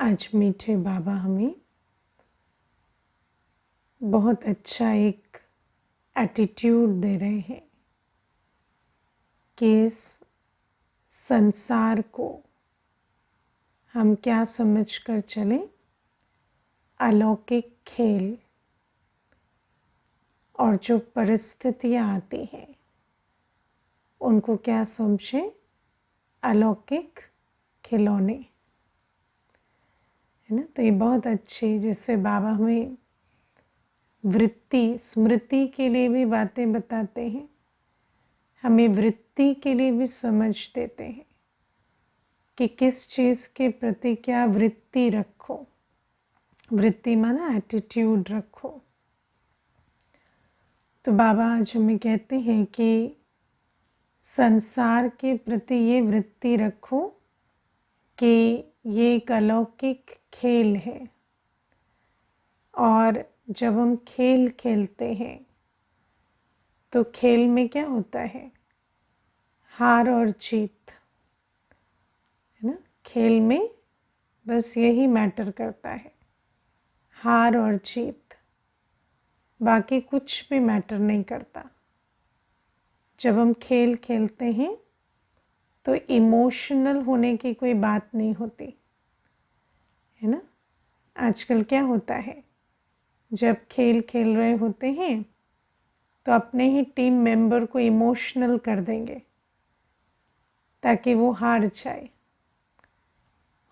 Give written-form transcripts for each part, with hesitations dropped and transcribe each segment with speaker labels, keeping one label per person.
Speaker 1: आज मीठे बाबा हमें बहुत अच्छा एक एटीट्यूड दे रहे हैं कि इस संसार को हम क्या समझ कर चलें, अलौकिक खेल, और जो परिस्थितियाँ आती हैं उनको क्या समझें, अलौकिक खिलौने, है ना। तो ये बहुत अच्छी, जिससे बाबा हमें वृत्ति स्मृति के लिए भी बातें बताते हैं, हमें वृत्ति के लिए भी समझ देते हैं कि किस चीज़ के प्रति क्या वृत्ति रखो। वृत्ति माना एटीट्यूड रखो। तो बाबा आज हमें कहते हैं कि संसार के प्रति ये वृत्ति रखो कि ये एक अलौकिक खेल है, और जब हम खेल खेलते हैं तो खेल में क्या होता है, हार और जीत, है ना। खेल में बस यही मैटर करता है, हार और जीत, बाकी कुछ भी मैटर नहीं करता। जब हम खेल खेलते हैं तो इमोशनल होने की कोई बात नहीं होती, है ना। आजकल क्या होता है, जब खेल खेल रहे होते हैं तो अपने ही टीम मेंबर को इमोशनल कर देंगे ताकि वो हार जाए,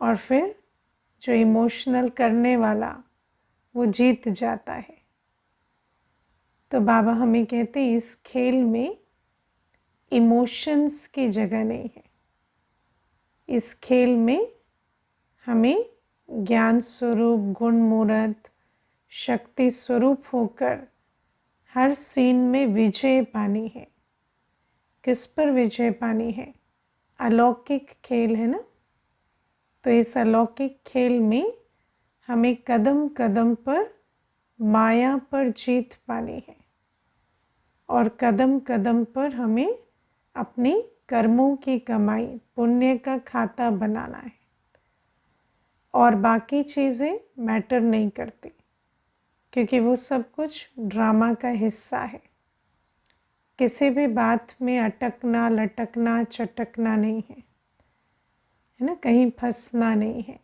Speaker 1: और फिर जो इमोशनल करने वाला वो जीत जाता है। तो बाबा हमें कहते हैं इस खेल में इमोशंस की जगह नहीं है। इस खेल में हमें ज्ञान स्वरूप, गुण मूर्त, शक्ति स्वरूप होकर हर सीन में विजय पानी है। किस पर विजय पानी है, अलौकिक खेल है ना। तो इस अलौकिक खेल में हमें कदम कदम पर माया पर जीत पानी है, और कदम कदम पर हमें अपने कर्मों की कमाई, पुण्य का खाता बनाना है, और बाकी चीज़ें मैटर नहीं करती, क्योंकि वो सब कुछ ड्रामा का हिस्सा है। किसी भी बात में अटकना, लटकना, चटकना नहीं है, है ना, कहीं फंसना नहीं है।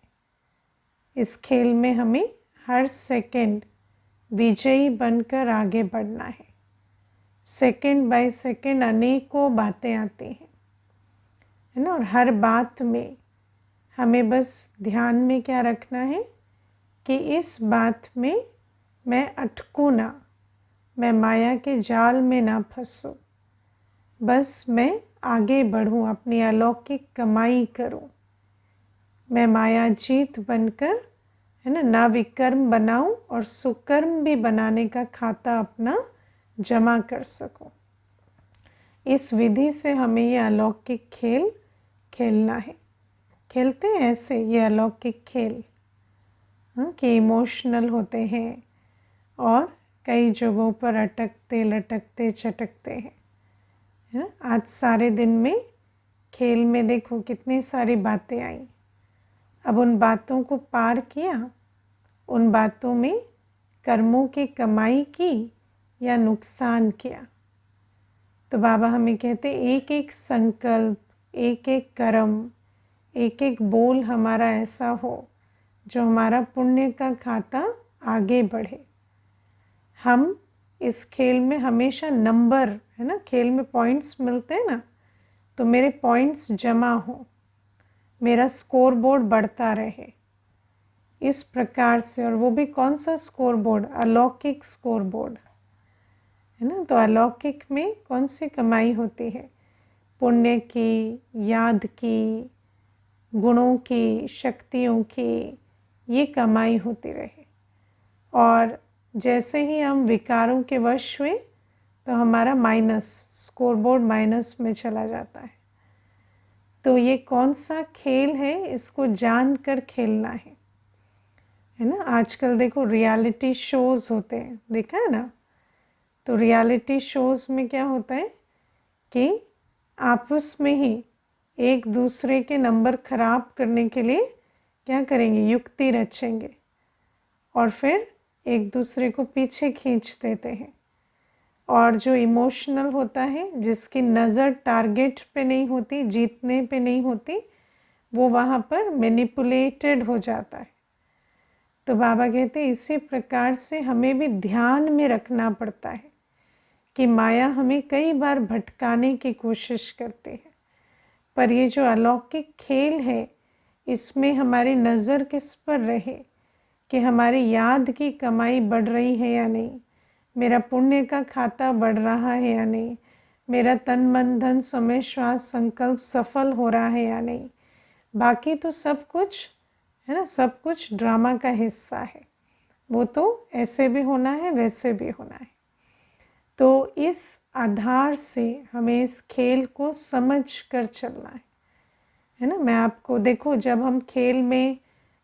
Speaker 1: इस खेल में हमें हर सेकंड विजयी बनकर आगे बढ़ना है। सेकंड बाय सेकंड अनेकों बातें आती हैं, है ना, और हर बात में हमें बस ध्यान में क्या रखना है कि इस बात में मैं अटकूँ ना, मैं माया के जाल में ना फंसूँ, बस मैं आगे बढ़ूँ, अपनी अलौकिक कमाई करूँ, मैं माया जीत बनकर, है ना विकर्म बनाऊँ और सुकर्म भी बनाने का खाता अपना जमा कर सकूँ। इस विधि से हमें ये अलौकिक खेल खेलना है। खेलते हैं ऐसे ये अलौकिक खेल, हाँ, कि इमोशनल होते हैं और कई जगहों पर अटकते लटकते चटकते हैं, है ना। आज सारे दिन में खेल में देखो कितनी सारी बातें आई। अब उन बातों को पार किया, उन बातों में कर्मों की कमाई की या नुकसान किया। तो बाबा हमें कहते एक एक संकल्प, एक एक कर्म, एक एक बोल हमारा ऐसा हो जो हमारा पुण्य का खाता आगे बढ़े। हम इस खेल में हमेशा नंबर, है ना, खेल में पॉइंट्स मिलते हैं ना, तो मेरे पॉइंट्स जमा हो, मेरा स्कोर बोर्ड बढ़ता रहे इस प्रकार से। और वो भी कौन सा स्कोर बोर्ड, अलौकिक स्कोर बोर्ड, है ना। तो अलौकिक में कौन सी कमाई होती है, पुण्य की, याद की, गुणों की, शक्तियों की, ये कमाई होती रहे। और जैसे ही हम विकारों के वश हुए तो हमारा माइनस, स्कोर बोर्ड माइनस में चला जाता है। तो ये कौन सा खेल है, इसको जान कर खेलना है ना। आजकल देखो रियलिटी शोज़ होते हैं, देखा है ना। तो रियलिटी शोज़ में क्या होता है कि आपस में ही एक दूसरे के नंबर ख़राब करने के लिए क्या करेंगे, युक्ति रचेंगे और फिर एक दूसरे को पीछे खींच देते हैं। और जो इमोशनल होता है, जिसकी नज़र टारगेट पे नहीं होती, जीतने पे नहीं होती, वो वहाँ पर मैनिपुलेटेड हो जाता है। तो बाबा कहते हैं इसी प्रकार से हमें भी ध्यान में रखना पड़ता है कि माया हमें कई बार भटकाने की कोशिश करती है, पर ये जो अलौकिक खेल है इसमें हमारी नज़र किस पर रहे कि हमारी याद की कमाई बढ़ रही है या नहीं, मेरा पुण्य का खाता बढ़ रहा है या नहीं, मेरा तन मन धन समय श्वास संकल्प सफल हो रहा है या नहीं। बाकी तो सब कुछ है ना, सब कुछ ड्रामा का हिस्सा है, वो तो ऐसे भी होना है वैसे भी होना है। तो इस आधार से हमें इस खेल को समझ कर चलना है ना। मैं आपको देखो, जब हम खेल में,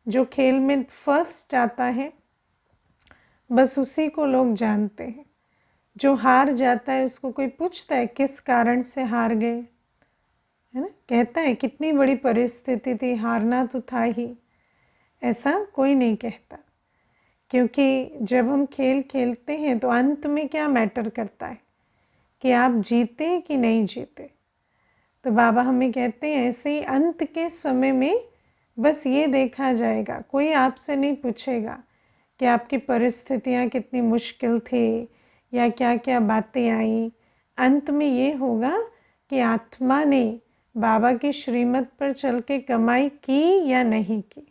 Speaker 1: जो खेल में फर्स्ट आता है बस उसी को लोग जानते हैं। जो हार जाता है उसको कोई पूछता है किस कारण से हार गए, है ना, कहता है कितनी बड़ी परिस्थिति थी, हारना तो था ही, ऐसा कोई नहीं कहता। क्योंकि जब हम खेल खेलते हैं तो अंत में क्या मैटर करता है कि आप जीते कि नहीं जीते। तो बाबा हमें कहते हैं ऐसे ही अंत के समय में बस ये देखा जाएगा, कोई आपसे नहीं पूछेगा कि आपकी परिस्थितियाँ कितनी मुश्किल थी या क्या क्या बातें आई। अंत में ये होगा कि आत्मा ने बाबा की श्रीमत पर चल के कमाई की या नहीं की,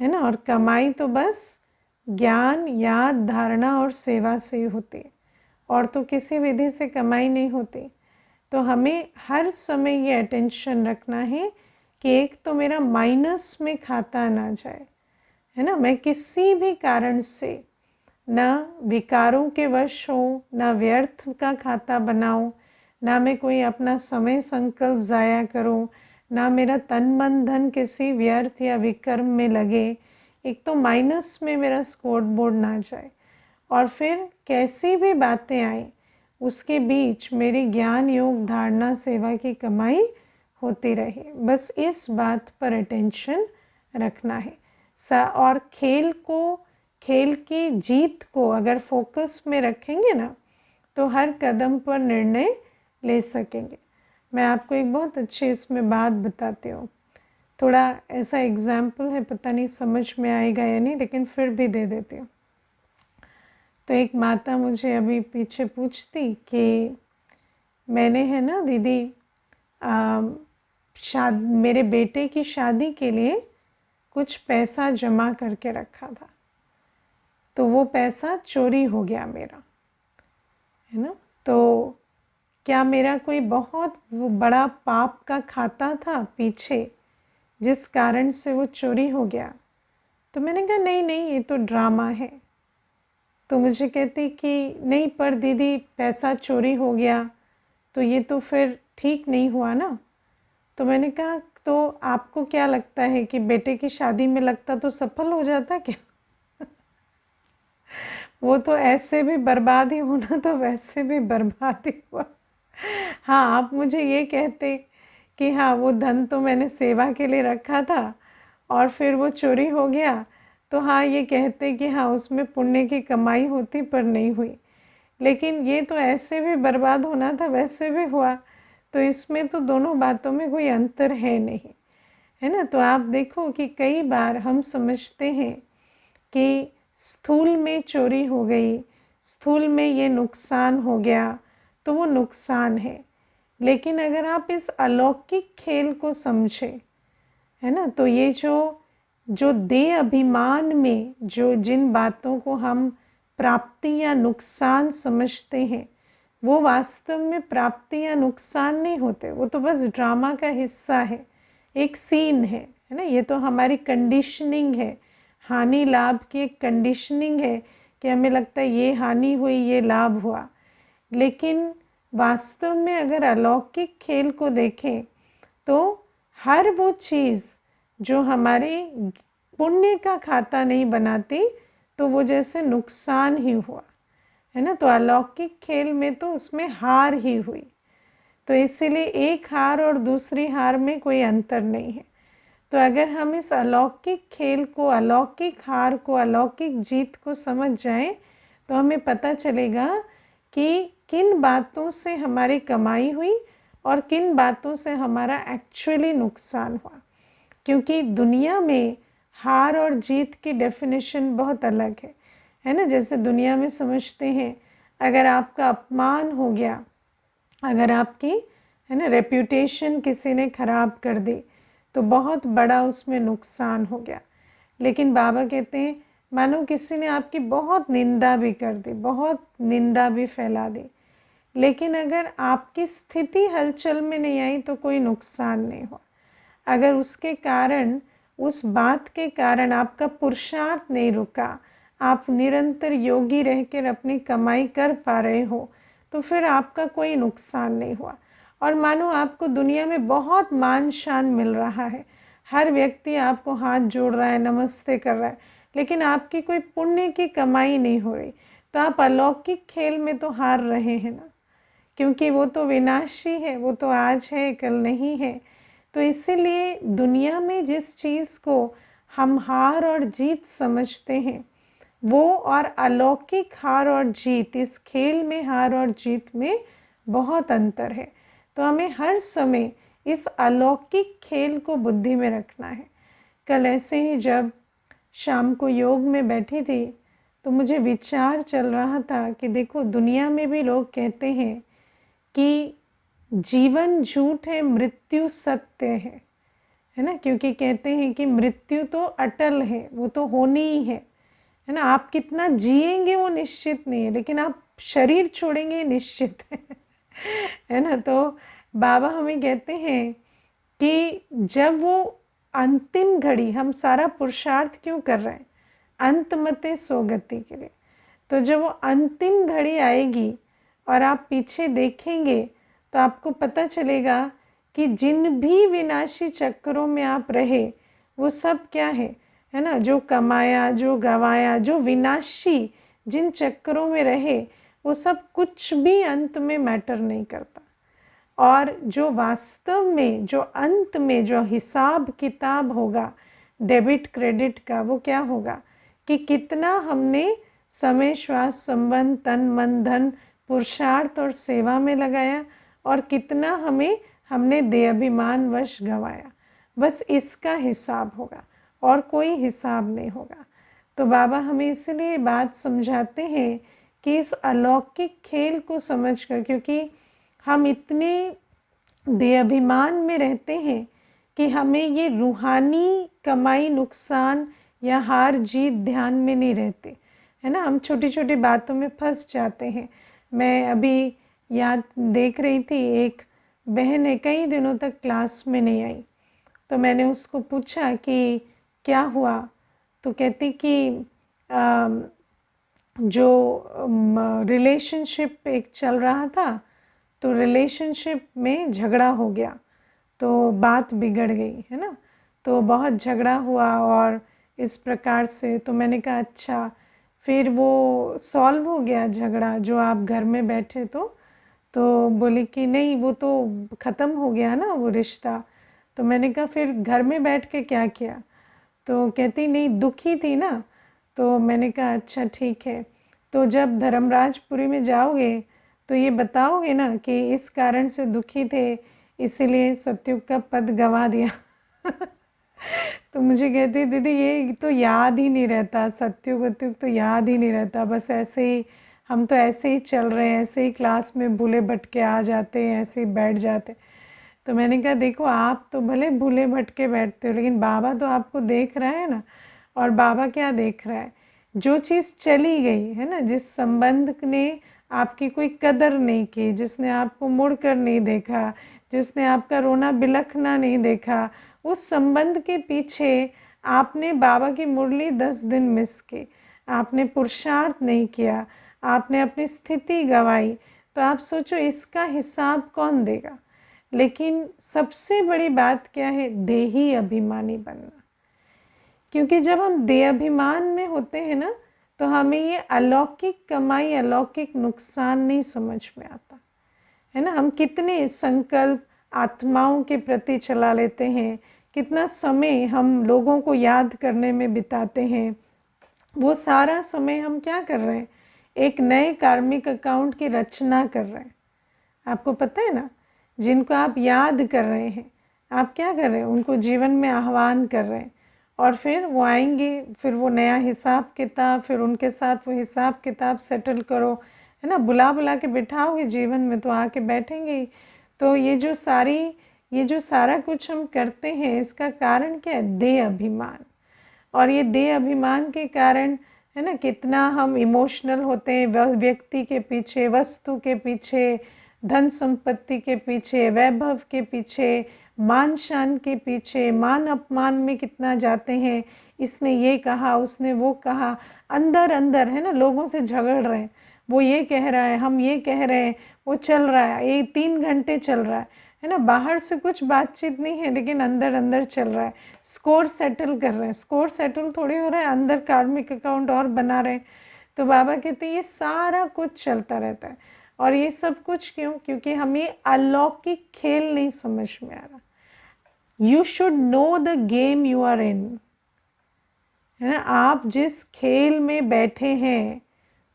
Speaker 1: है ना। और कमाई तो बस ज्ञान, याद, धारणा और सेवा से ही होती है, और तो किसी विधि से कमाई नहीं होती। तो हमें हर समय ये अटेंशन रखना है कि एक तो मेरा माइनस में खाता ना जाए, है ना। मैं किसी भी कारण से ना विकारों के वश हो, ना व्यर्थ का खाता बनाऊं, ना मैं कोई अपना समय संकल्प ज़ाया करूं, ना मेरा तन मन धन किसी व्यर्थ या विकर्म में लगे। एक तो माइनस में मेरा स्कोर बोर्ड ना जाए, और फिर कैसी भी बातें आए उसके बीच मेरी ज्ञान योग धारणा सेवा की कमाई होती रहे। बस इस बात पर अटेंशन रखना है। और खेल की जीत को अगर फोकस में रखेंगे ना तो हर कदम पर निर्णय ले सकेंगे। मैं आपको एक बहुत अच्छी इसमें बात बताती हूँ, थोड़ा ऐसा एग्जाम्पल है, पता नहीं समझ में आएगा या नहीं, लेकिन फिर भी दे देती हूँ। तो एक माता मुझे अभी पीछे पूछती कि मैंने, है ना दीदी, मेरे बेटे की शादी के लिए कुछ पैसा जमा करके रखा था, तो वो पैसा चोरी हो गया मेरा, है ना। तो क्या मेरा कोई बहुत बड़ा पाप का खाता था पीछे जिस कारण से वो चोरी हो गया? तो मैंने कहा नहीं नहीं, ये तो ड्रामा है। तो मुझे कहती कि नहीं पर दीदी पैसा चोरी हो गया तो ये तो फिर ठीक नहीं हुआ ना। तो मैंने कहा तो आपको क्या लगता है कि बेटे की शादी में लगता तो सफल हो जाता क्या? वो तो ऐसे भी बर्बाद ही होना, तो वैसे भी बर्बाद ही हुआ। हाँ, आप मुझे ये कहते कि हाँ वो धन तो मैंने सेवा के लिए रखा था और फिर वो चोरी हो गया, तो हाँ ये कहते कि हाँ उसमें पुण्य की कमाई होती पर नहीं हुई। लेकिन ये तो ऐसे भी बर्बाद होना था वैसे भी हुआ, तो इसमें तो दोनों बातों में कोई अंतर है नहीं, है ना। तो आप देखो कि कई बार हम समझते हैं कि स्थूल में चोरी हो गई, स्थूल में ये नुकसान हो गया, तो वो नुकसान है। लेकिन अगर आप इस अलौकिक खेल को समझें, है ना, तो ये जो देह अभिमान में जिन बातों को हम प्राप्ति या नुकसान समझते हैं, वो वास्तव में प्राप्ति या नुकसान नहीं होते, वो तो बस ड्रामा का हिस्सा है, एक सीन है ना। ये तो हमारी कंडीशनिंग है, हानि लाभ की एक कंडीशनिंग है कि हमें लगता है ये हानि हुई ये लाभ हुआ। लेकिन वास्तव में अगर अलौकिक खेल को देखें तो हर वो चीज़ जो हमारे पुण्य का खाता नहीं बनाती, तो वो जैसे नुकसान ही हुआ, है ना। तो अलौकिक खेल में तो उसमें हार ही हुई, तो इसीलिए एक हार और दूसरी हार में कोई अंतर नहीं है। तो अगर हम इस अलौकिक खेल को, अलौकिक हार को, अलौकिक जीत को समझ जाएं तो हमें पता चलेगा कि किन बातों से हमारी कमाई हुई और किन बातों से हमारा एक्चुअली नुकसान हुआ। क्योंकि दुनिया में हार और जीत की डेफिनेशन बहुत अलग है ना। जैसे दुनिया में समझते हैं अगर आपका अपमान हो गया, अगर आपकी है ना रेप्यूटेशन किसी ने ख़राब कर दी तो बहुत बड़ा उसमें नुकसान हो गया। लेकिन बाबा कहते हैं मानो किसी ने आपकी बहुत निंदा भी कर दी, बहुत निंदा भी फैला दी, लेकिन अगर आपकी स्थिति हलचल में नहीं आई तो कोई नुकसान नहीं हुआ। अगर उसके कारण, उस बात के कारण आपका पुरुषार्थ नहीं रुका, आप निरंतर योगी रहकर अपनी कमाई कर पा रहे हो, तो फिर आपका कोई नुकसान नहीं हुआ। और मानो आपको दुनिया में बहुत मान शान मिल रहा है, हर व्यक्ति आपको हाथ जोड़ रहा है, नमस्ते कर रहा है, लेकिन आपकी कोई पुण्य की कमाई नहीं हो रही, तो आप अलौकिक खेल में तो हार रहे हैं ना। क्योंकि वो तो विनाशी है, वो तो आज है कल नहीं है। तो इसीलिए दुनिया में जिस चीज़ को हम हार और जीत समझते हैं वो और अलौकिक हार और जीत, इस खेल में हार और जीत में बहुत अंतर है। तो हमें हर समय इस अलौकिक खेल को बुद्धि में रखना है। कल ऐसे ही जब शाम को योग में बैठी थी तो मुझे विचार चल रहा था कि देखो दुनिया में भी लोग कहते हैं कि जीवन झूठ है, मृत्यु सत्य है ना। क्योंकि कहते हैं कि मृत्यु तो अटल है, वो तो होनी ही है ना। आप कितना जिएंगे वो निश्चित नहीं है, लेकिन आप शरीर छोड़ेंगे निश्चित है ना। तो बाबा हमें कहते हैं कि जब वो अंतिम घड़ी, हम सारा पुरुषार्थ क्यों कर रहे हैं, अंत मते सोगति के लिए, तो जब वो अंतिम घड़ी आएगी और आप पीछे देखेंगे तो आपको पता चलेगा कि जिन भी विनाशी चक्करों में आप रहे वो सब क्या है ना, जो कमाया, जो गवाया, जो विनाशी जिन चक्करों में रहे वो सब कुछ भी अंत में मैटर नहीं करता। और जो वास्तव में, जो अंत में जो हिसाब किताब होगा डेबिट क्रेडिट का, वो क्या होगा कि कितना हमने समय, श्वास, संबंध, तन, मन, धन, पुरुषार्थ और सेवा में लगाया और कितना हमने देहाभिमान वश गंवाया। बस इसका हिसाब होगा और कोई हिसाब नहीं होगा। तो बाबा हमें इसलिए बात समझाते हैं कि इस अलौकिक खेल को समझकर, क्योंकि हम इतने देहाभिमान में रहते हैं कि हमें ये रूहानी कमाई, नुकसान या हार जीत ध्यान में नहीं रहते, है ना। हम छोटी छोटी बातों में फंस जाते हैं। मैं अभी याद देख रही थी, एक बहन है कई दिनों तक क्लास में नहीं आई, तो मैंने उसको पूछा कि क्या हुआ, तो कहती कि जो रिलेशनशिप एक चल रहा था तो रिलेशनशिप में झगड़ा हो गया, तो बात बिगड़ गई, है ना। तो बहुत झगड़ा हुआ और इस प्रकार से, तो मैंने कहा अच्छा, फिर वो सॉल्व हो गया झगड़ा जो आप घर में बैठे तो बोली कि नहीं वो तो ख़त्म हो गया ना वो रिश्ता। तो मैंने कहा फिर घर में बैठ के क्या किया, तो कहती नहीं दुखी थी ना। तो मैंने कहा अच्छा ठीक है, तो जब धर्मराजपुरी में जाओगे तो ये बताओगे ना कि इस कारण से दुखी थे इसीलिए सतयुग का पद गंवा दिया तो मुझे कहती दीदी ये तो याद ही नहीं रहता, सतयुग वतयुग तो याद ही नहीं रहता, बस ऐसे ही हम तो ऐसे ही चल रहे हैं, ऐसे ही क्लास में भूले भटके आ जाते हैं, ऐसे ही बैठ जाते। तो मैंने कहा देखो आप तो भले भूले भटके बैठते हो, लेकिन बाबा तो आपको देख रहा है ना। और बाबा क्या देख रहा है, जो चीज़ चली गई है ना, जिस संबंध ने आपकी कोई कदर नहीं की, जिसने आपको मुड़ कर नहीं देखा, जिसने आपका रोना बिलखना नहीं देखा, उस संबंध के पीछे आपने बाबा की मुरली 10 दिन मिस की, आपने पुरुषार्थ नहीं किया, आपने अपनी स्थिति गंवाई, तो आप सोचो इसका हिसाब कौन देगा। लेकिन सबसे बड़ी बात क्या है, देही अभिमानी बनना। क्योंकि जब हम देहाभिमान में होते हैं ना तो हमें ये अलौकिक कमाई, अलौकिक नुकसान नहीं समझ में आता, है ना। हम कितने संकल्प आत्माओं के प्रति चला लेते हैं, कितना समय हम लोगों को याद करने में बिताते हैं, वो सारा समय हम क्या कर रहे हैं, एक नए कार्मिक अकाउंट की रचना कर रहे हैं। आपको पता है ना, जिनको आप याद कर रहे हैं, आप क्या कर रहे हैं, उनको जीवन में आह्वान कर रहे हैं, और फिर वो आएंगे, फिर वो नया हिसाब किताब, फिर उनके साथ वो हिसाब किताब सेटल करो, है ना। बुला बुला के बिठाओगे जीवन में तो आके बैठेंगे ही। तो ये जो सारा कुछ हम करते हैं, इसका कारण क्या है, देह अभिमान। और ये देह अभिमान के कारण, है ना, कितना हम इमोशनल होते हैं व्यक्ति के पीछे, वस्तु के पीछे, धन संपत्ति के पीछे, वैभव के पीछे, मान शान के पीछे, मान अपमान में कितना जाते हैं। इसने ये कहा, उसने वो कहा, अंदर अंदर, है ना, लोगों से झगड़ रहे हैं। वो ये कह रहा है, हम ये कह रहे हैं, वो चल रहा है, ये 3 घंटे चल रहा है ना। बाहर से कुछ बातचीत नहीं है, लेकिन अंदर अंदर चल रहा है। स्कोर सेटल कर रहे हैं, स्कोर सेटल थोड़ी हो रहा है, अंदर कार्मिक अकाउंट और बना रहे हैं। तो बाबा कहते हैं ये सारा कुछ चलता रहता है। और ये सब कुछ क्यों, क्योंकि हमें अलौकिक खेल नहीं समझ में आ रहा। You should know the game you are in, है ना। आप जिस खेल में बैठे हैं,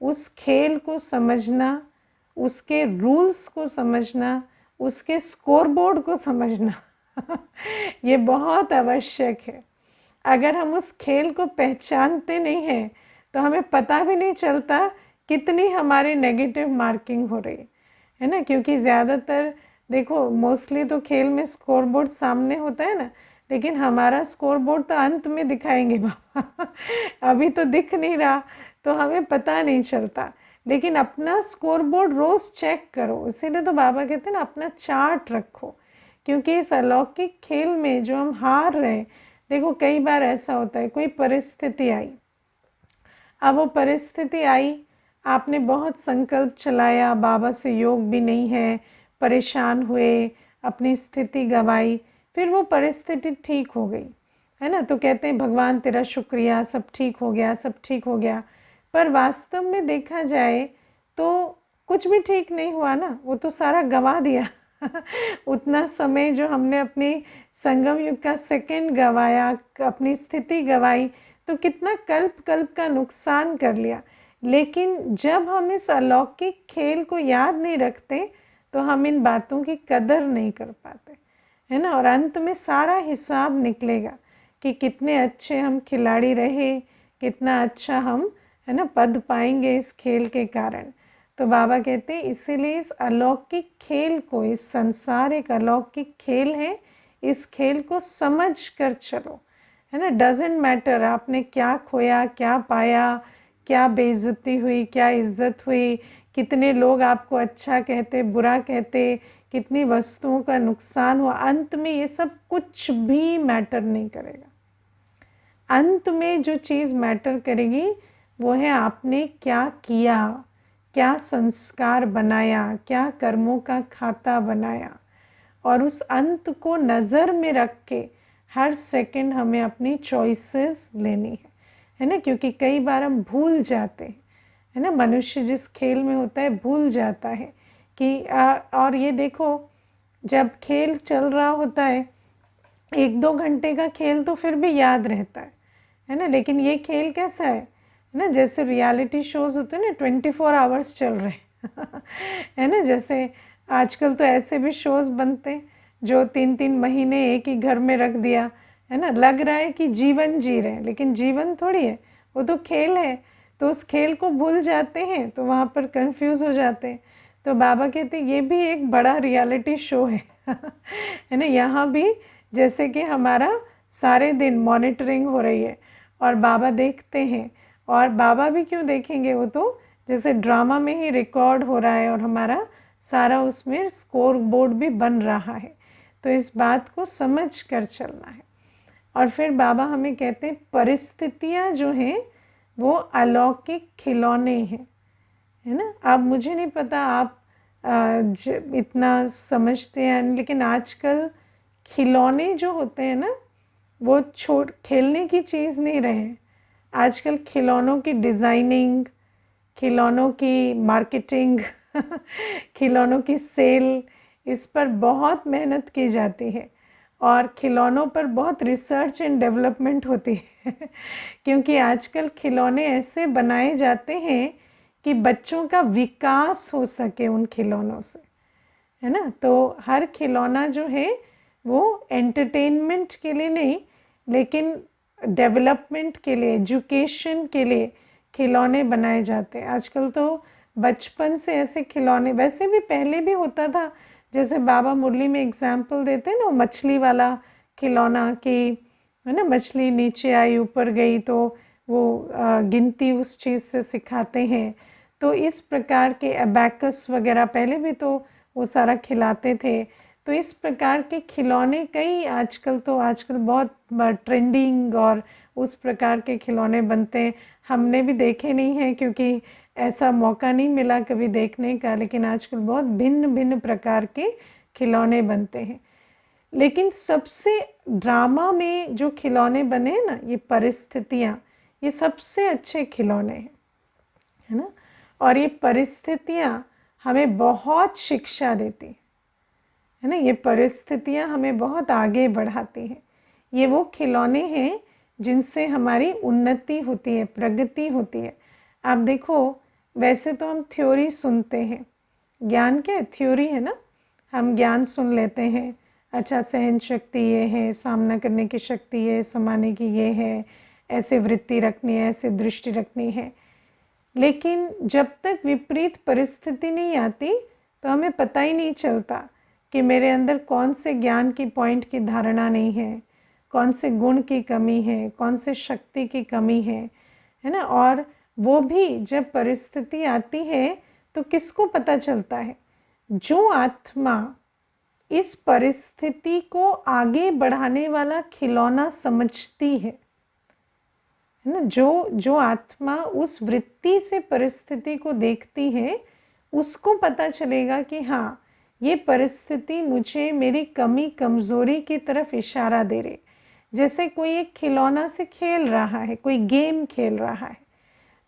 Speaker 1: उस खेल को समझना, उसके रूल्स को समझना, उसके स्कोरबोर्ड को समझना ये बहुत आवश्यक है। अगर हम उस खेल को पहचानते नहीं हैं, तो हमें पता भी नहीं चलता कितनी हमारी नेगेटिव मार्किंग हो रही है ना। क्योंकि ज़्यादातर देखो, मोस्टली तो खेल में स्कोरबोर्ड सामने होता है ना, लेकिन हमारा स्कोरबोर्ड तो अंत में दिखाएंगे बाबा अभी तो दिख नहीं रहा, तो हमें पता नहीं चलता। लेकिन अपना स्कोरबोर्ड रोज़ चेक करो। इसीलिए तो बाबा कहते हैं ना, अपना चार्ट रखो। क्योंकि इस अलौकिक खेल में जो हम हार रहे हैं, देखो कई बार ऐसा होता है, कोई परिस्थिति आई, अब वो परिस्थिति आई, आपने बहुत संकल्प चलाया, बाबा से योग भी नहीं है, परेशान हुए, अपनी स्थिति गंवाई, फिर वो परिस्थिति ठीक हो गई, है ना। तो कहते हैं भगवान तेरा शुक्रिया, सब ठीक हो गया, सब ठीक हो गया। पर वास्तव में देखा जाए तो कुछ भी ठीक नहीं हुआ ना, वो तो सारा गंवा दिया उतना समय जो हमने अपनी संगम युग का सेकंड गंवाया, अपनी स्थिति गंवाई, तो कितना कल्प कल्प का नुकसान कर लिया। लेकिन जब हम इस अलौकिक खेल को याद नहीं रखते, तो हम इन बातों की कदर नहीं कर पाते, है ना। और अंत में सारा हिसाब निकलेगा कि कितने अच्छे हम खिलाड़ी रहे, कितना अच्छा हम, है ना, पद पाएंगे इस खेल के कारण। तो बाबा कहते हैं इसीलिए इस अलौकिक खेल को, इस संसार एक अलौकिक खेल है, इस खेल को समझ कर चलो, है ना। डजेंट मैटर आपने क्या खोया, क्या पाया, क्या बेइज्जती हुई, क्या इज्जत हुई, कितने लोग आपको अच्छा कहते, बुरा कहते, कितनी वस्तुओं का नुकसान हुआ, अंत में ये सब कुछ भी मैटर नहीं करेगा। अंत में जो चीज़ मैटर करेगी वो है आपने क्या किया, क्या संस्कार बनाया, क्या कर्मों का खाता बनाया। और उस अंत को नज़र में रख के हर सेकंड हमें अपनी चॉइसेस लेनी है ना। क्योंकि कई बार हम भूल जाते हैं, है ना, मनुष्य जिस खेल में होता है भूल जाता है कि और ये देखो, जब खेल चल रहा होता है, 1-2 घंटे का खेल तो फिर भी याद रहता है ना। लेकिन ये खेल कैसा है ना, जैसे रियलिटी शोज़ होते हैं ना, 24 आवर्स चल रहे है ना। जैसे आजकल तो ऐसे भी शोज़ बनते हैं जो 3-3 महीने एक ही घर में रख दिया, है ना। लग रहा है कि जीवन जी रहे हैं, लेकिन जीवन थोड़ी है, वो तो खेल है। तो उस खेल को भूल जाते हैं, तो वहाँ पर कंफ्यूज हो जाते हैं। तो बाबा कहते हैं ये भी एक बड़ा रियलिटी शो है है ना। यहाँ भी जैसे कि हमारा सारे दिन मॉनिटरिंग हो रही है और बाबा देखते हैं। और बाबा भी क्यों देखेंगे, वो तो जैसे ड्रामा में ही रिकॉर्ड हो रहा है और हमारा सारा उसमें स्कोर बोर्ड भी बन रहा है। तो इस बात को समझ कर चलना है। और फिर बाबा हमें कहते हैं परिस्थितियाँ जो हैं वो अलौकिक खिलौने हैं, है ना। अब मुझे नहीं पता आप इतना समझते हैं, लेकिन आजकल खिलौने जो होते हैं ना, वो खेलने की चीज़ नहीं रहे। आजकल खिलौनों की डिज़ाइनिंग, खिलौनों की मार्केटिंग खिलौनों की सेल, इस पर बहुत मेहनत की जाती है। और खिलौनों पर बहुत रिसर्च एंड डेवलपमेंट होती है क्योंकि आजकल खिलौने ऐसे बनाए जाते हैं कि बच्चों का विकास हो सके उन खिलौनों से, है ना। तो हर खिलौना जो है वो एंटरटेनमेंट के लिए नहीं, लेकिन डेवलपमेंट के लिए, एजुकेशन के लिए खिलौने बनाए जाते हैं। आजकल तो बचपन से ऐसे खिलौने, वैसे भी पहले भी होता था, जैसे बाबा मुरली में एग्जाम्पल देते हैं ना, मछली वाला खिलौना कि, है ना, मछली नीचे आई ऊपर गई तो वो गिनती उस चीज़ से सिखाते हैं। तो इस प्रकार के अबैकस वगैरह पहले भी तो वो सारा खिलाते थे। तो इस प्रकार के खिलौने कई आजकल बहुत ट्रेंडिंग और उस प्रकार के खिलौने बनते हैं। हमने भी देखे नहीं हैं क्योंकि ऐसा मौका नहीं मिला कभी देखने का, लेकिन आजकल बहुत भिन्न भिन्न प्रकार के खिलौने बनते हैं। लेकिन सबसे ड्रामा में जो खिलौने बने हैं ना, ये परिस्थितियाँ, ये सबसे अच्छे खिलौने हैं, है ना। और ये परिस्थितियाँ हमें बहुत शिक्षा देती है ना, ये परिस्थितियाँ हमें बहुत आगे बढ़ाती हैं। ये वो खिलौने हैं जिनसे हमारी उन्नति होती है, प्रगति होती है। आप देखो, वैसे तो हम थ्योरी सुनते हैं, ज्ञान क्या है, थ्योरी है ना, हम ज्ञान सुन लेते हैं, अच्छा सहन शक्ति ये है, सामना करने की शक्ति ये, समाने की ये है, ऐसे वृत्ति रखनी है, ऐसे दृष्टि रखनी है। लेकिन जब तक विपरीत परिस्थिति नहीं आती तो हमें पता ही नहीं चलता कि मेरे अंदर कौन से ज्ञान की पॉइंट की धारणा नहीं है, कौन से गुण की कमी है, कौन से शक्ति की कमी है ना। और वो भी जब परिस्थिति आती है तो किसको पता चलता है, जो आत्मा इस परिस्थिति को आगे बढ़ाने वाला खिलौना समझती है ना, जो आत्मा उस वृत्ति से परिस्थिति को देखती है, उसको पता चलेगा कि हाँ, ये परिस्थिति मुझे मेरी कमी कमज़ोरी की तरफ इशारा दे रही। जैसे कोई एक खिलौना से खेल रहा है, कोई गेम खेल रहा है,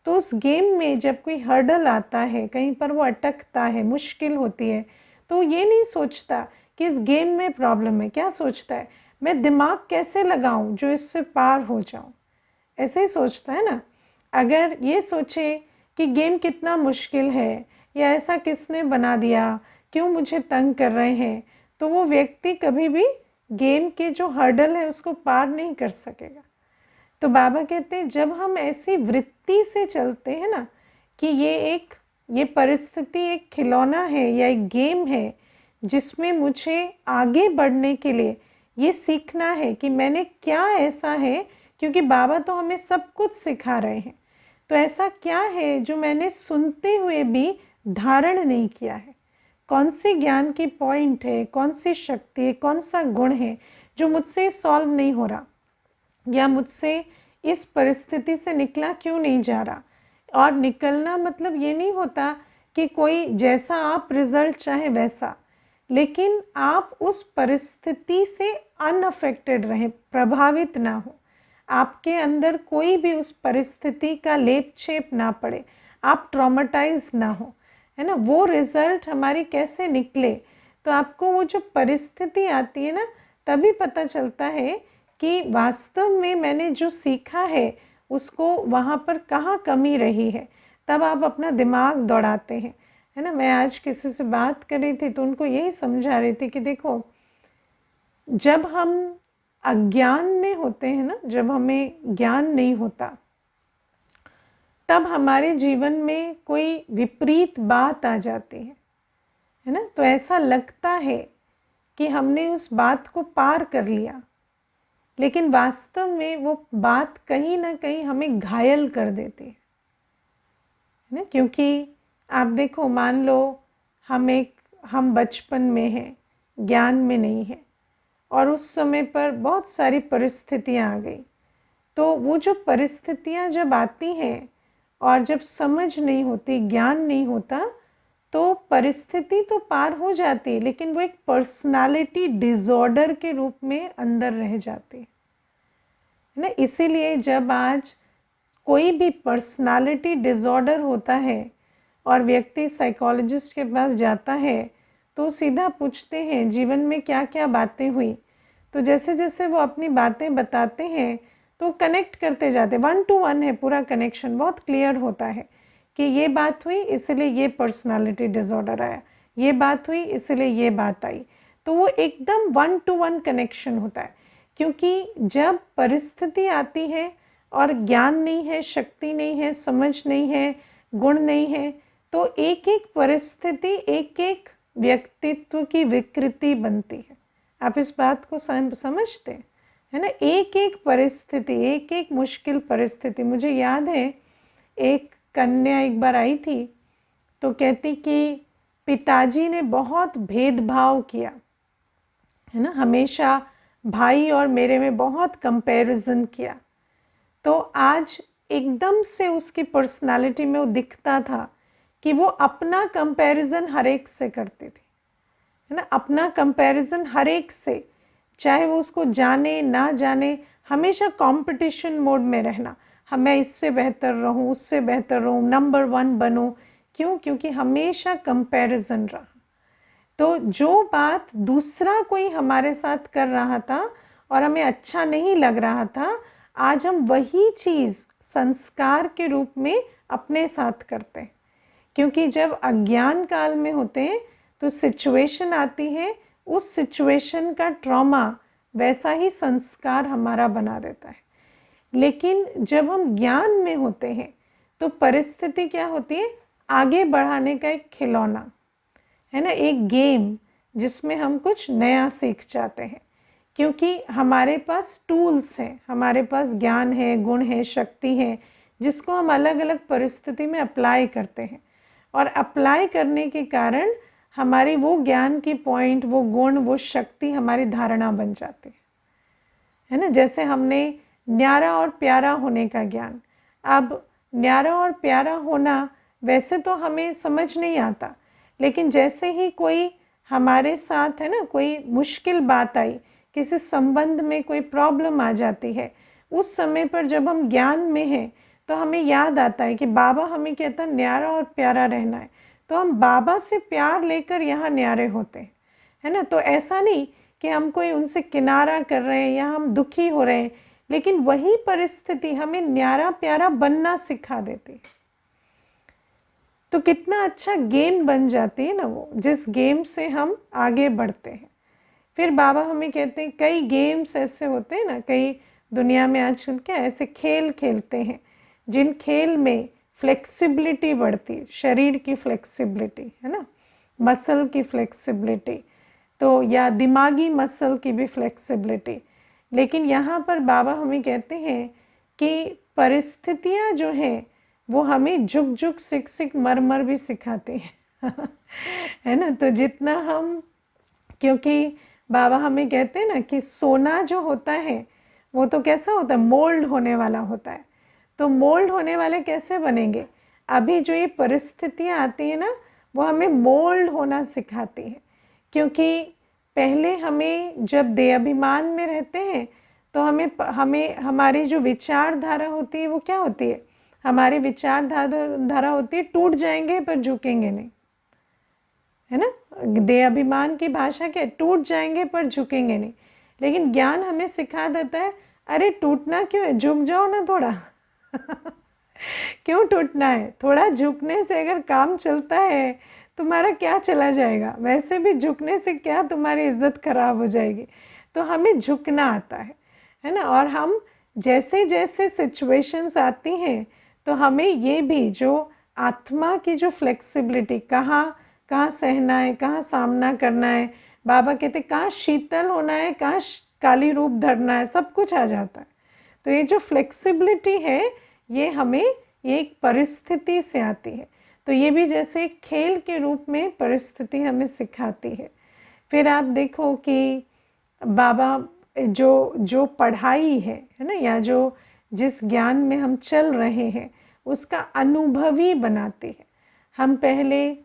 Speaker 1: तो उस गेम में जब कोई हर्डल आता है, कहीं पर वो अटकता है, मुश्किल होती है, तो ये नहीं सोचता कि इस गेम में प्रॉब्लम है। क्या सोचता है, मैं दिमाग कैसे लगाऊं जो इससे पार हो जाऊं, ऐसे ही सोचता है ना। अगर ये सोचे कि गेम कितना मुश्किल है, या ऐसा किसने बना दिया, क्यों मुझे तंग कर रहे हैं, तो वो व्यक्ति कभी भी गेम के जो हर्डल है उसको पार नहीं कर सकेगा। तो बाबा कहते हैं जब हम ऐसी वृत्ति से चलते हैं ना कि ये परिस्थिति एक खिलौना है या एक गेम है जिसमें मुझे आगे बढ़ने के लिए ये सीखना है कि मैंने क्या ऐसा है, क्योंकि बाबा तो हमें सब कुछ सिखा रहे हैं, तो ऐसा क्या है जो मैंने सुनते हुए भी धारण नहीं किया है, कौन सी ज्ञान की पॉइंट है, कौन सी शक्ति है, कौन सा गुण है जो मुझसे सॉल्व नहीं हो रहा, या मुझसे इस परिस्थिति से निकला क्यों नहीं जा रहा। और निकलना मतलब ये नहीं होता कि कोई जैसा आप रिजल्ट चाहे वैसा, लेकिन आप उस परिस्थिति से अनअफेक्टेड रहें, प्रभावित ना हो, आपके अंदर कोई भी उस परिस्थिति का लेप छेप ना पड़े, आप ट्रॉमेटाइज ना हो, है ना। वो रिजल्ट हमारी कैसे निकले, तो आपको वो जो परिस्थिति आती है ना, तभी पता चलता है कि वास्तव में मैंने जो सीखा है उसको वहाँ पर कहाँ कमी रही है। तब आप अपना दिमाग दौड़ाते हैं, है ना। मैं आज किसी से बात कर रही थी तो उनको यही समझा रही थी कि देखो, जब हम अज्ञान में होते हैं ना, जब हमें ज्ञान नहीं होता, तब हमारे जीवन में कोई विपरीत बात आ जाती है ना, तो ऐसा लगता है कि हमने उस बात को पार कर लिया, लेकिन वास्तव में वो बात कहीं ना कहीं हमें घायल कर देती है ना। क्योंकि आप देखो, मान लो हम बचपन में हैं, ज्ञान में नहीं है, और उस समय पर बहुत सारी परिस्थितियां आ गई, तो वो जो परिस्थितियां जब आती हैं और जब समझ नहीं होती, ज्ञान नहीं होता, तो परिस्थिति तो पार हो जाती है, लेकिन वो एक पर्सनालिटी डिसऑर्डर के रूप में अंदर रह जाती है ना। इसीलिए जब आज कोई भी पर्सनालिटी डिसऑर्डर होता है और व्यक्ति साइकोलॉजिस्ट के पास जाता है, तो सीधा पूछते हैं जीवन में क्या क्या बातें हुई, तो जैसे जैसे वो अपनी बातें बताते हैं तो कनेक्ट करते जाते, 1 to 1 है पूरा कनेक्शन, बहुत क्लियर होता है कि ये बात हुई इसलिए ये पर्सनालिटी डिसऑर्डर आया, ये बात हुई इसलिए ये बात आई। तो वो एकदम 1 to 1 कनेक्शन होता है, क्योंकि जब परिस्थिति आती है और ज्ञान नहीं है, शक्ति नहीं है, समझ नहीं है, गुण नहीं है, तो एक एक परिस्थिति एक एक व्यक्तित्व की विकृति बनती है। आप इस बात को समझते हैं, है ना? एक एक परिस्थिति, एक एक मुश्किल परिस्थिति। मुझे याद है एक कन्या एक बार आई थी तो कहती कि पिताजी ने बहुत भेदभाव किया, है ना, हमेशा भाई और मेरे में बहुत कंपैरिजन किया। तो आज एकदम से उसकी पर्सनालिटी में वो दिखता था कि वो अपना कंपैरिजन हर एक से करती थी, है ना, अपना कंपैरिजन हर एक से, चाहे वो उसको जाने ना जाने, हमेशा कंपटीशन मोड में रहना, मैं इससे बेहतर रहूं, उससे बेहतर रहूं, नंबर 1 बनूं। क्यों? क्योंकि हमेशा कंपैरिजन रहा। तो जो बात दूसरा कोई हमारे साथ कर रहा था और हमें अच्छा नहीं लग रहा था, आज हम वही चीज़ संस्कार के रूप में अपने साथ करते हैं। क्योंकि जब अज्ञान काल में होते हैं तो सिचुएशन आती है, उस सिचुएशन का ट्रॉमा वैसा ही संस्कार हमारा बना देता है। लेकिन जब हम ज्ञान में होते हैं तो परिस्थिति क्या होती है? आगे बढ़ाने का एक खिलौना, है ना, एक गेम जिसमें हम कुछ नया सीख जाते हैं। क्योंकि हमारे पास टूल्स हैं, हमारे पास ज्ञान है, गुण है, शक्ति है, जिसको हम अलग अलग परिस्थिति में अप्लाई करते हैं। और अप्लाई करने के कारण हमारी वो ज्ञान की पॉइंट, वो गुण, वो शक्ति हमारी धारणा बन जाती है ना। जैसे हमने न्यारा और प्यारा होने का ज्ञान, अब न्यारा और प्यारा होना वैसे तो हमें समझ नहीं आता, लेकिन जैसे ही कोई हमारे साथ, है ना, कोई मुश्किल बात आई, किसी संबंध में कोई प्रॉब्लम आ जाती है, उस समय पर जब हम ज्ञान में हैं तो हमें याद आता है कि बाबा हमें कहता न्यारा और प्यारा रहना है, तो हम बाबा से प्यार लेकर यहाँ न्यारे होते हैं, है ना। तो ऐसा नहीं कि हम कोई उनसे किनारा कर रहे हैं या हम दुखी हो रहे हैं, लेकिन वही परिस्थिति हमें न्यारा प्यारा बनना सिखा देती है। तो कितना अच्छा गेम बन जाती है ना वो, जिस गेम से हम आगे बढ़ते हैं। फिर बाबा हमें कहते हैं कई गेम्स ऐसे होते हैं ना, कई दुनिया में आजकल क्या ऐसे खेल खेलते हैं जिन खेल में फ्लेक्सिबिलिटी बढ़ती है, शरीर की फ्लेक्सिबिलिटी, है ना, मसल की फ्लेक्सिबिलिटी, तो या दिमागी मसल की भी फ्लेक्सिबिलिटी। लेकिन यहाँ पर बाबा हमें कहते हैं कि परिस्थितियाँ जो हैं वो हमें झुक झुक सिक सिक मर मर भी सिखाती हैं है ना। तो जितना हम, क्योंकि बाबा हमें कहते हैं ना कि सोना जो होता है वो तो कैसा होता है? मोल्ड होने वाला होता है। तो मोल्ड होने वाले कैसे बनेंगे? अभी जो ये परिस्थितियाँ आती हैं ना, वो हमें मोल्ड होना सिखाती हैं। क्योंकि पहले हमें जब देहाभिमान में रहते हैं तो हमें हमारी जो विचारधारा होती है वो क्या होती है? हमारी विचारधारा होती है टूट जाएंगे पर झुकेंगे नहीं, है ना। देहाभिमान की भाषा क्या? टूट जाएंगे पर झुकेंगे नहीं। लेकिन ज्ञान हमें सिखा देता है, अरे टूटना क्यों है, झुक जाओ ना थोड़ा क्यों टूटना है? थोड़ा झुकने से अगर काम चलता है, तुम्हारा क्या चला जाएगा? वैसे भी झुकने से क्या तुम्हारी इज्जत खराब हो जाएगी। तो हमें झुकना आता है ना। और हम जैसे जैसे सिचुएशंस आती हैं तो हमें ये भी जो आत्मा की जो फ्लेक्सिबिलिटी, कहाँ कहाँ सहना है, कहाँ सामना करना है, बाबा कहते कहाँ शीतल होना है, कहाँ काली रूप धरना है, सब कुछ आ जाता है। तो ये जो फ्लेक्सिबिलिटी है ये हमें एक परिस्थिति से आती है। तो ये भी जैसे एक खेल के रूप में परिस्थिति हमें सिखाती है। फिर आप देखो कि बाबा जो पढ़ाई है ना, या जो जिस ज्ञान में हम चल रहे हैं उसका अनुभवी बनाती है। हम पहले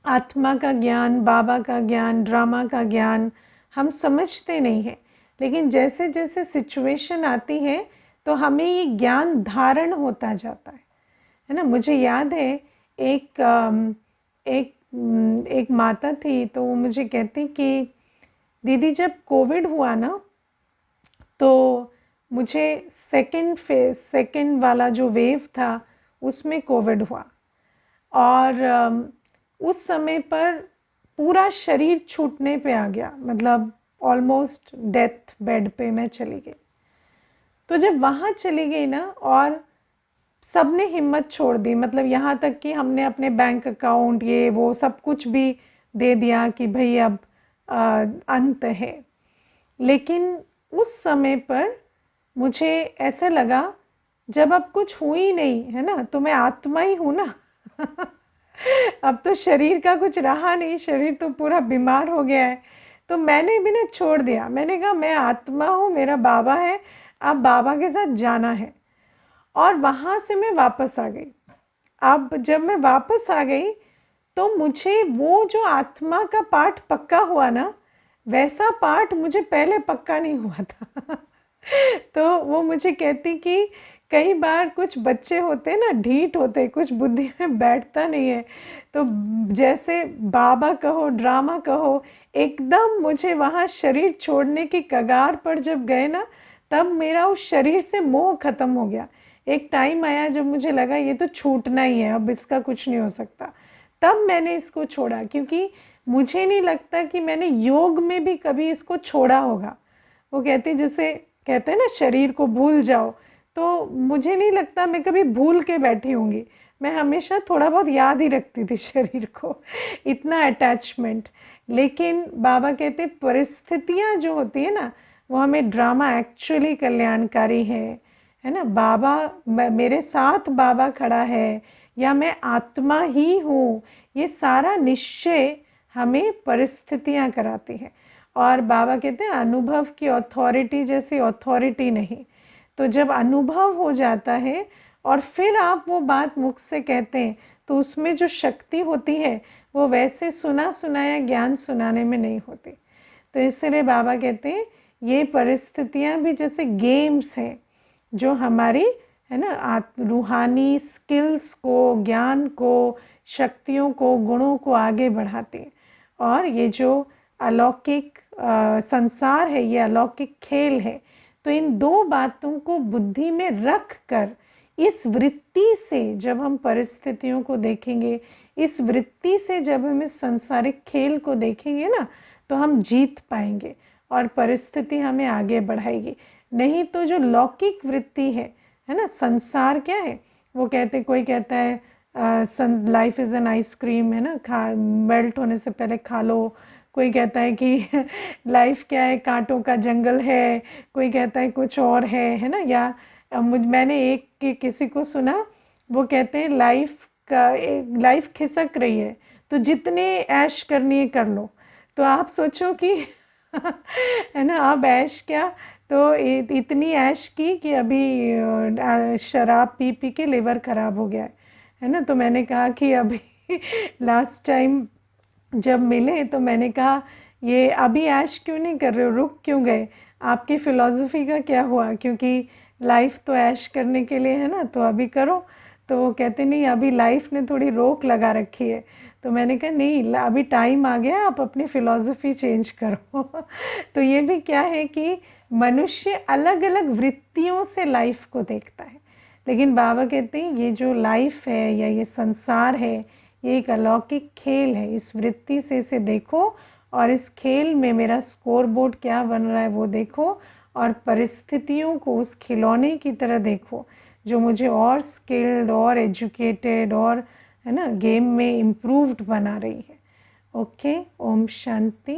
Speaker 1: आत्मा का ज्ञान, बाबा का ज्ञान, ड्रामा का ज्ञान हम समझते नहीं हैं, लेकिन जैसे जैसे सिचुएशन आती है तो हमें ये ज्ञान धारण होता जाता है ना। मुझे याद है एक माता थी, तो वो मुझे कहती कि दीदी जब कोविड हुआ ना, तो मुझे सेकंड वाला जो वेव था उसमें कोविड हुआ, और उस समय पर पूरा शरीर छूटने पे आ गया, मतलब ऑलमोस्ट डेथ बेड पे मैं चली गई। तो जब वहाँ चली गई ना, और सबने हिम्मत छोड़ दी, मतलब यहाँ तक कि हमने अपने बैंक अकाउंट ये वो सब कुछ भी दे दिया कि भाई अब अंत है। लेकिन उस समय पर मुझे ऐसा लगा, जब अब कुछ हुई ही नहीं है ना, तो मैं आत्मा ही हूँ ना। अब तो शरीर का कुछ रहा नहीं, शरीर तो पूरा बीमार हो गया है। तो मैंने भी ना छोड़ दिया, मैंने कहा मैं आत्मा हूँ, मेरा बाबा है, अब बाबा के साथ जाना है। और वहाँ से मैं वापस आ गई। अब जब मैं वापस आ गई तो मुझे वो जो आत्मा का पाठ पक्का हुआ ना, वैसा पाठ मुझे पहले पक्का नहीं हुआ था। तो वो मुझे कहती कि कई बार कुछ बच्चे होते ना, ढीठ होते, कुछ बुद्धि में बैठता नहीं है, तो जैसे बाबा कहो ड्रामा कहो, एकदम मुझे वहाँ शरीर छोड़ने की कगार पर जब गए ना, तब मेरा उस शरीर से मोह खत्म हो गया। एक टाइम आया जब मुझे लगा ये तो छूटना ही है, अब इसका कुछ नहीं हो सकता। तब मैंने इसको छोड़ा, क्योंकि मुझे नहीं लगता कि मैंने योग में भी कभी इसको छोड़ा होगा। वो कहते जैसे कहते हैं ना शरीर को भूल जाओ, तो मुझे नहीं लगता मैं कभी भूल के बैठी होंगी। मैं हमेशा थोड़ा बहुत याद ही रखती थी शरीर को, इतना अटैचमेंट। लेकिन बाबा कहते परिस्थितियाँ जो होती है ना, वो हमें ड्रामा एक्चुअली कल्याणकारी है ना। बाबा मेरे साथ बाबा खड़ा है, या मैं आत्मा ही हूँ, ये सारा निश्चय हमें परिस्थितियाँ कराती हैं। और बाबा कहते हैं अनुभव की अथॉरिटी जैसी अथॉरिटी नहीं। तो जब अनुभव हो जाता है और फिर आप वो बात मुख से कहते हैं, तो उसमें जो शक्ति होती है वो वैसे सुना सुनाया ज्ञान सुनाने में नहीं होती। तो इसलिए बाबा कहते हैं ये परिस्थितियाँ भी जैसे गेम्स हैं, जो हमारी है ना रूहानी स्किल्स को, ज्ञान को, शक्तियों को, गुणों को आगे बढ़ाती है। और ये जो अलौकिक संसार है, ये अलौकिक खेल है। तो इन दो बातों को बुद्धि में रख कर, इस वृत्ति से जब हम परिस्थितियों को देखेंगे, इस वृत्ति से जब हम इस सांसारिक खेल को देखेंगे ना, तो हम जीत पाएंगे और परिस्थिति हमें आगे बढ़ाएगी। नहीं तो जो लौकिक वृत्ति है ना, संसार क्या है, वो कहते, कोई कहता है लाइफ इज़ एन आइसक्रीम, है ना, मेल्ट होने से पहले खा लो। कोई कहता है कि लाइफ क्या है, कांटों का जंगल है। कोई कहता है कुछ और है ना। या मैंने एक किसी को सुना, वो कहते हैं लाइफ खिसक रही है, तो जितने ऐश करनी है कर लो। तो आप सोचो कि है ना, अब ऐश क्या, तो इतनी ऐश की कि अभी शराब पी पी के लिवर ख़राब हो गया है ना। तो मैंने कहा कि अभी लास्ट टाइम जब मिले तो मैंने कहा ये अभी ऐश क्यों नहीं कर रहे हो, रुक क्यों गए, आपकी फ़िलॉसफी का क्या हुआ, क्योंकि लाइफ तो ऐश करने के लिए है ना, तो अभी करो। तो वो कहते नहीं, अभी लाइफ ने थोड़ी रोक लगा रखी है। तो मैंने कहा नहीं, अभी टाइम आ गया, आप अपनी फ़िलॉसफी चेंज करो। तो ये भी क्या है कि मनुष्य अलग अलग वृत्तियों से लाइफ को देखता है। लेकिन बाबा कहते हैं ये जो लाइफ है या ये संसार है, ये एक अलौकिक खेल है। इस वृत्ति से इसे देखो, और इस खेल में मेरा स्कोर बोर्ड क्या बन रहा है वो देखो, और परिस्थितियों को उस खिलौने की तरह देखो जो मुझे और स्किल्ड और एजुकेटेड और है ना गेम में इम्प्रूव्ड बना रही है। ओके, ओम शांति।